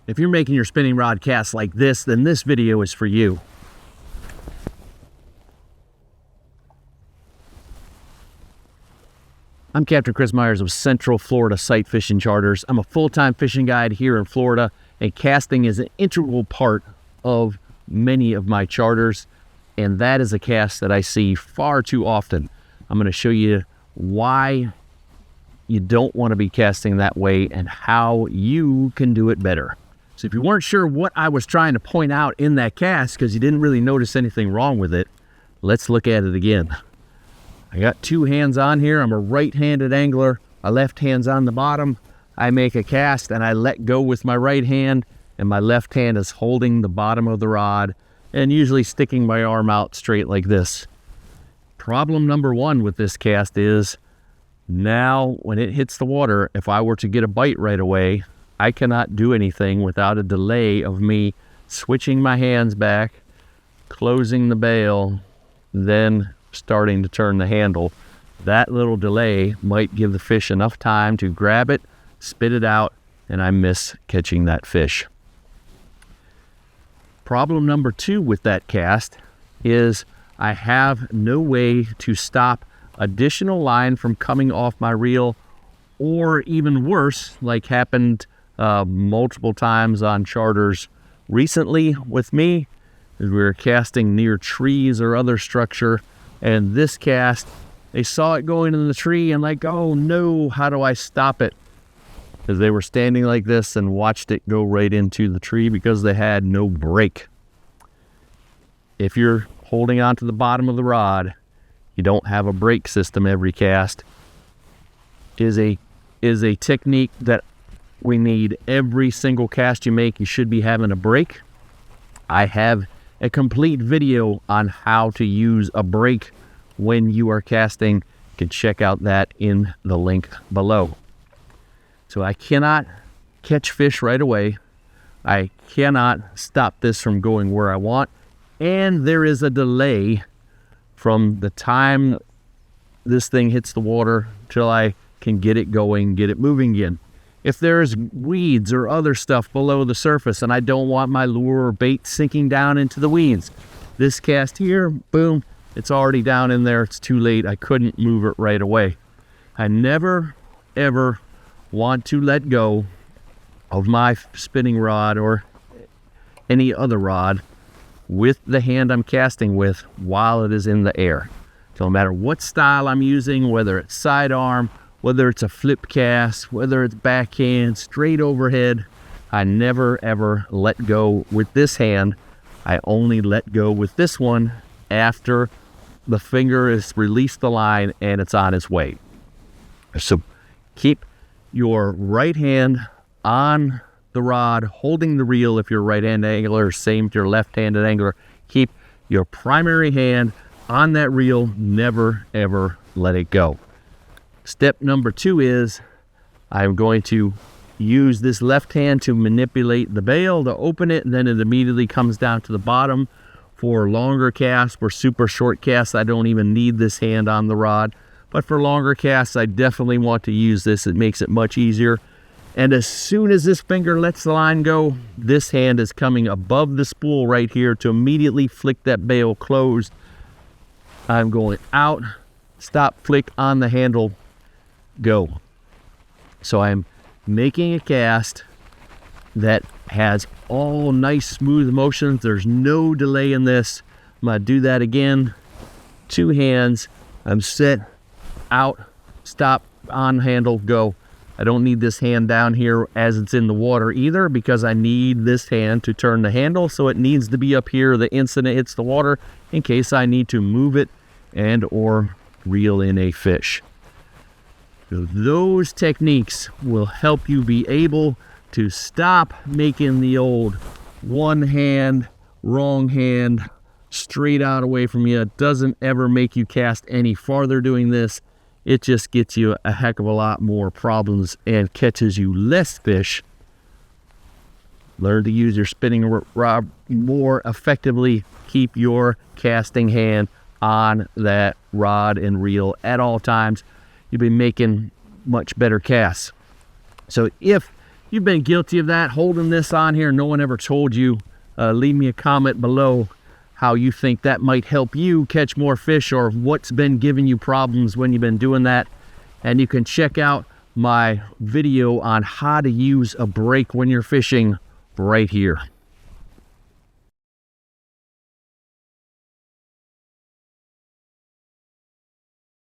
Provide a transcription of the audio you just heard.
If you're making your spinning rod cast like this, then this video is for you. I'm Captain Chris Myers of Central Florida Sight Fishing Charters. I'm a full-time fishing guide here in Florida, and casting is an integral part of many of my charters, and that is a cast that I see far too often. I'm going to show you why you don't want to be casting that way and how you can do it better. So if you weren't sure what I was trying to point out in that cast because you didn't really notice anything wrong with it, let's look at it again. I got two hands on here. I'm a right-handed angler. My left hand's on the bottom. I make a cast and I let go with my right hand, and my left hand is holding the bottom of the rod and usually sticking my arm out straight like this. Problem number one with this cast is now when it hits the water, if I were to get a bite right away, I cannot do anything without a delay of me switching my hands back, closing the bail, then starting to turn the handle. That little delay might give the fish enough time to grab it, spit it out, and I miss catching that fish. Problem number two with that cast is I have no way to stop additional line from coming off my reel, or even worse, like happened multiple times on charters recently with me, is we were casting near trees or other structure, and this cast, they saw it going in the tree and like, oh no, how do I stop it? Because they were standing like this and watched it go right into the tree because they had no brake. If you're holding on to the bottom of the rod, you don't have a brake system every cast, is a technique that we need every single cast you make. You should be having a brake. I have a complete video on how to use a brake when you are casting. You can check out that in the link below. So I cannot catch fish right away. I cannot stop this from going where I want. And there is a delay from the time this thing hits the water till I can get it going, get it moving again. If there's weeds or other stuff below the surface and I don't want my lure or bait sinking down into the weeds, this cast here, boom, it's already down in there. It's too late. I couldn't move it right away. I never, ever want to let go of my spinning rod or any other rod with the hand I'm casting with while it is in the air. So no matter what style I'm using, whether it's sidearm, whether it's a flip cast, whether it's backhand, straight overhead, I never ever let go with this hand. I only let go with this one after the finger has released the line and it's on its way. So keep your right hand on the rod, holding the reel if you're a right-handed angler, same if you're a left-handed angler. Keep your primary hand on that reel, never ever let it go. Step number two is I'm going to use this left hand to manipulate the bail to open it, and then it immediately comes down to the bottom. For longer casts or super short casts, I don't even need this hand on the rod. But for longer casts, I definitely want to use this. It makes it much easier. And as soon as this finger lets the line go, this hand is coming above the spool right here to immediately flick that bail closed. I'm going out, stop, flick on the handle, go. So I'm making a cast that has all nice smooth motions. There's no delay in this. I'm gonna do that again. Two hands, I'm set, out, stop, on handle, go. I don't need this hand down here as it's in the water either, because I need this hand to turn the handle, so it needs to be up here the instant it hits the water in case I need to move it and or reel in a fish. So those techniques will help you be able to stop making the old one hand, wrong hand, straight out away from you. It doesn't ever make you cast any farther doing this. It just gets you a heck of a lot more problems and catches you less fish. Learn to use your spinning rod more effectively. Keep your casting hand on that rod and reel at all times. You'll be making much better casts. So if you've been guilty of that, holding this on here, no one ever told you, leave me a comment below how you think that might help you catch more fish, or what's been giving you problems when you've been doing that. And you can check out my video on how to use a brake when you're fishing right here.